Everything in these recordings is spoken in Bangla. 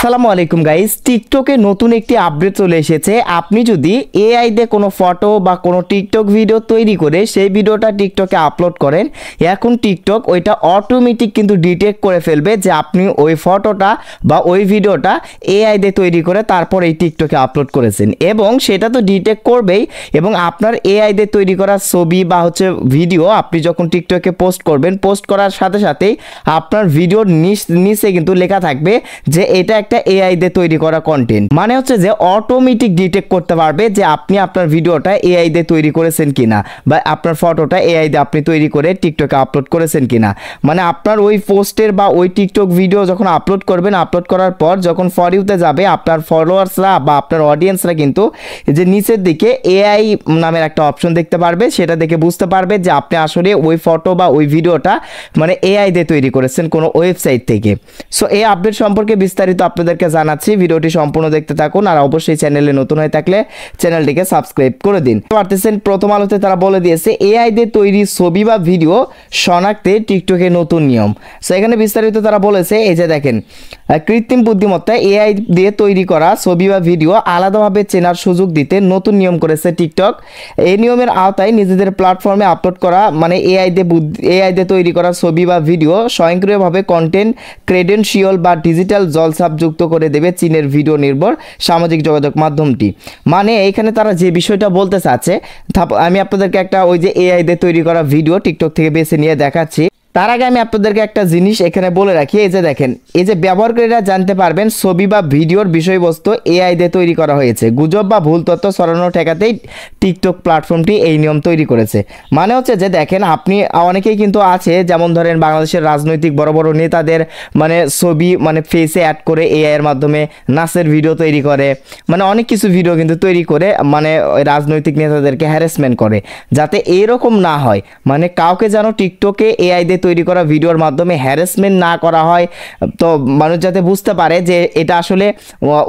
আসসালামু আলাইকুম গাইস, টিকটকে নতুন একটি আপডেট চলে এসেছে। আপনি যদি এআই দিয়ে কোনো ফটো বা কোনো টিকটক ভিডিও তৈরি করে সেই ভিডিওটা টিকটকে আপলোড করেন, এখন টিকটক ওইটা অটোমেটিক কিন্তু ডিটেক্ট করে ফেলবে যে আপনি ওই ফটোটা বা ওই ভিডিওটা এআই দিয়ে তৈরি করে তারপর এই টিকটকে আপলোড করেছেন, এবং সেটা তো ডিটেক্ট করবেই। এবং আপনার এআই দিয়ে তৈরি করা ছবি বা ভিডিও আপনি যখন টিকটকে পোস্ট করবেন, পোস্ট করার সাথে সাথেই আপনার ভিডিওর নিচে কিন্তু লেখা থাকবে যে এটা একটা এআই দিয়ে তৈরি করা কন্টেন্ট। মানে যে অটোমেটিক ডিটেক্ট করতে পারবে যে আপনি আপনার ভিডিওটা এআই দিয়ে তৈরি করেছেন কিনা, বা আপনার ফটোটা এআই দিয়ে আপনি তৈরি করে টিকটকে আপলোড করেছেন কিনা। মানে আপনার ওই পোস্টের বা ওই টিকটক ভিডিও যখন আপলোড করবেন, আপলোড করার পর যখন ফর ইউতে যাবে, আপনার ফলোয়ার্সরা বা আপনার অডিয়েন্সরা কিন্তু যে নিচের দিকে এআই নামের একটা অপশন দেখতে পারবে, সেটা দেখে বুঝতে পারবে যে আপনি আসলে ওই ফটো বা ওই ভিডিওটা মানে এআই দিয়ে তৈরি করেছেন কোনো ওয়েবসাইট থেকে। সো এই আপডেট সম্পর্কে বিস্তারিত আপনাদেরকে জানাচ্ছি, ভিডিওটি সম্পূর্ণ দেখতে থাকুন। আর অবশ্যই চ্যানেলে নতুন হয়ে থাকলে চ্যানেলটিকে সাবস্ক্রাইব করে দিন। পারতেছেন, প্রথম আলোতে তারা বলে দিয়েছে এআই দিয়ে তৈরি ছবি বা ভিডিও শনাক্তে টিকটকে নতুন নিয়ম। সো এখানে বিস্তারিত তারা বলেছে, এই যে দেখেন, কৃত্রিম বুদ্ধিমত্তা এআই দিয়ে তৈরি করা ছবি বা ভিডিও আলাদাভাবে চেনার সুযোগ দিতে নতুন নিয়ম করেছে টিকটক। এই নিয়মের আওতায় নিজেদের প্ল্যাটফর্মে আপলোড করা মানে এআই দিয়ে তৈরি করা ছবি বা ভিডিও স্বয়ংক্রিয়ভাবে কন্টেন্ট ক্রেডেনশিয়াল বা ডিজিটাল জলছাপ যুক্ত করে দেবে চীনের ভিডিও নির্ভর সামাজিক যোগাযোগ মাধ্যমটি। মানে এখানে তারা যে বিষয়টা বলতে চাচ্ছে, আমি আপনাদেরকে একটা ওই যে এআই দিয়ে তৈরি করা ভিডিও টিকটক থেকে বেছে নিয়ে দেখাচ্ছি। তার আগে আমি আপনাদেরকে একটা জিনিস এখানে বলে রাখি, এই যে দেখেন, এই যে ব্যবহারকারীরা জানতে পারবেন ছবি বা ভিডিওর বিষয়বস্তু এআই দিয়ে তৈরি করা হয়েছে। গুজব বা ভুল তথ্য ছড়ানো ঠেকাতেই টিকটক প্ল্যাটফর্মটি এই নিয়ম তৈরি করেছে। মানে যে দেখেন, আপনি অনেকেই কিন্তু আছে, যেমন ধরেন বাংলাদেশের রাজনৈতিক বড় বড় নেতাদের মানে ছবি মানে ফেসে অ্যাড করে এআই এর মাধ্যমে নাচের ভিডিও তৈরি করে, মানে অনেক কিছু ভিডিও কিন্তু তৈরি করে মানে রাজনৈতিক নেতাদেরকে হ্যারাসমেন্ট করে। যাতে এইরকম না হয়, মানে কাউকে যেন টিকটকে এআই দিয়ে তৈরি করা ভিডিওর মাধ্যমে হ্যারাসমেন্ট না করা হয়, তো মানুষ যাতে বুঝতে পারে যে এটা আসলে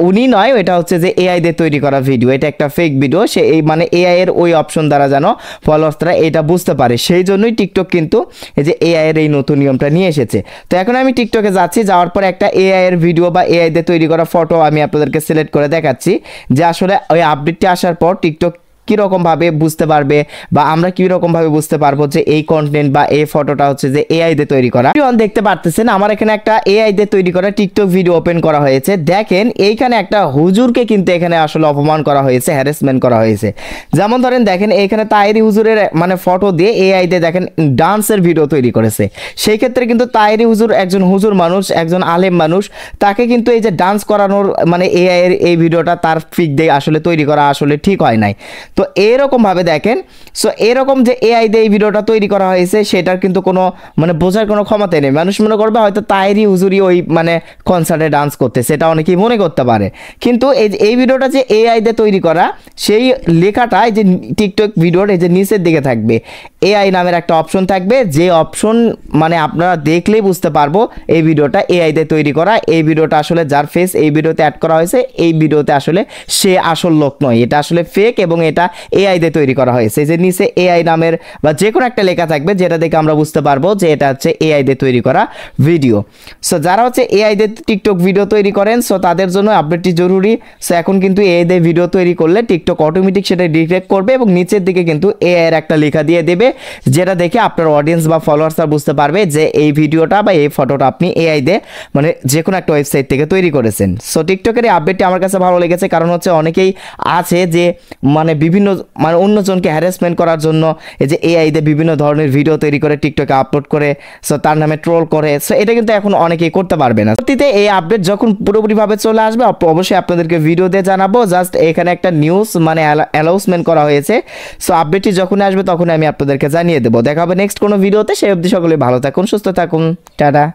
উনি নয়, এটা হচ্ছে যে এআই দিয়ে তৈরি করা ভিডিও, এটা একটা ফেক ভিডিও। সে এই মানে এআই এর ওই অপশন দ্বারা যেন ফলোয়ার্সরা এটা বুঝতে পারে, সেই জন্যই টিকটক কিন্তু এই যে এআই এর এই নতুন নিয়মটা নিয়ে এসেছে। তো এখন আমি টিকটকে যাচ্ছি, যাওয়ার পর একটা এআই এর ভিডিও বা এআই দিয়ে তৈরি করা ফটো আমি আপনাদেরকে সিলেক্ট করে দেখাচ্ছি যে আসলে ওই আপডেটটি আসার পর টিকটক কীরকমভাবে বুঝতে পারবে বা আমরা কীরকমভাবে বুঝতে পারবো যে এই কন্টেন্ট বা এই ফটোটা হচ্ছে যে এআই দিয়ে তৈরি করা। দেখতে পারতেছেন আমার এখানে একটা এআই দিয়ে তৈরি করা টিকটক ভিডিও ওপেন করা হয়েছে। দেখেন এইখানে একটা হুজুরকে কিন্তু এখানে আসলে অপমান করা হয়েছে, হ্যারাসমেন্ট করা হয়েছে। যেমন ধরেন দেখেন, এইখানে তাহেরি হুজুরের মানে ফটো দিয়ে এআই দিয়ে দেখেন ডান্সের ভিডিও তৈরি করেছে। সেই ক্ষেত্রে কিন্তু তাহেরি হুজুর একজন হুজুর মানুষ, একজন আলেম মানুষ, তাকে কিন্তু এই যে ডান্স করানোর মানে এআই এর এই ভিডিওটা তার ফিক দিয়ে আসলে তৈরি করা আসলে ঠিক হয় নাই। তো এরকমভাবে দেখেন, সো এরকম যে এআই দিয়ে এই ভিডিওটা তৈরি করা হয়েছে সেটার কিন্তু কোনো মানে বোঝার কোনো ক্ষমতা নেই। মানুষ মনে করবে হয়তো তাহেরি হুজুরি ওই মানে কনসার্টে ডান্স করতে, সেটা অনেকেই মনে করতে পারে। কিন্তু এই ভিডিওটা যে এআই দিয়ে তৈরি করা, সেই লেখাটা এই যে টিকটক ভিডিওর এই যে নিচের দিকে থাকবে এআই নামের একটা অপশন থাকবে, যে অপশন মানে আপনারা দেখলেই বুঝতে পারবো এই ভিডিওটা এআই দিয়ে তৈরি করা। এই ভিডিওটা আসলে যার ফেস এই ভিডিওতে অ্যাড করা হয়েছে, এই ভিডিওতে আসলে সে আসল লোক নয়, এটা আসলে ফেক এবং এটা এআই দিয়ে তৈরি করা হয়েছে। যে নিচে এআই নামের বা যে কোনো একটা লেখা থাকবে, যেটা দেখে আমরা বুঝতে পারবো যে এটা হচ্ছে এআই দিয়ে তৈরি করা ভিডিও। সো যারা হচ্ছে এআই দিয়ে টিকটক ভিডিও তৈরি করেন, সো তাদের জন্য আপডেটটি জরুরি। সো এখন কিন্তু এআই দিয়ে ভিডিও তৈরি করলে টিকটক অটোমেটিক সেটা ডিটেক্ট করবে এবং নিচের দিকে কিন্তু এআই এর একটা লেখা দিয়ে দেবে, যেটা দেখে আপনার অডিয়েন্স বা ফলোয়ার্সরা বুঝতে পারবে যে এই ভিডিওটা বা এই ফটোটা আপনি এআই দিয়ে মানে যে কোনো একটা ওয়েবসাইট থেকে তৈরি করেছেন। সো টিকটকের এই আপডেটটি আমার কাছে ভালো লেগেছে, কারণ হচ্ছে অনেকেই আছে যে মানে বিভিন্ন মানে অন্যজনকে হ্যারাসমেন্ট করার জন্য এই যে এআই দিয়ে বিভিন্ন ধরনের ভিডিও তৈরি করে টিকটকে আপলোড করে, সো তার নামে ট্রোল করে। সো এটা কিন্তু এখন অনেকেই করতে পারবে না। সত্যিতে এই আপডেট যখন পুরোপুরিভাবে চলে আসবে অবশ্যই আপনাদেরকে ভিডিও দিয়ে জানাবো। জাস্ট এখানে একটা নিউজ মানে অ্যানাউন্সমেন্ট করা হয়েছে। সো আপডেটটি যখন আসবে তখন আমি আপনাদেরকে জানিয়ে দেবো। দেখা হবে নেক্সট কোনো ভিডিওতে। সেই অবধি সকলে ভালো থাকুন, সুস্থ থাকুন, টাটা।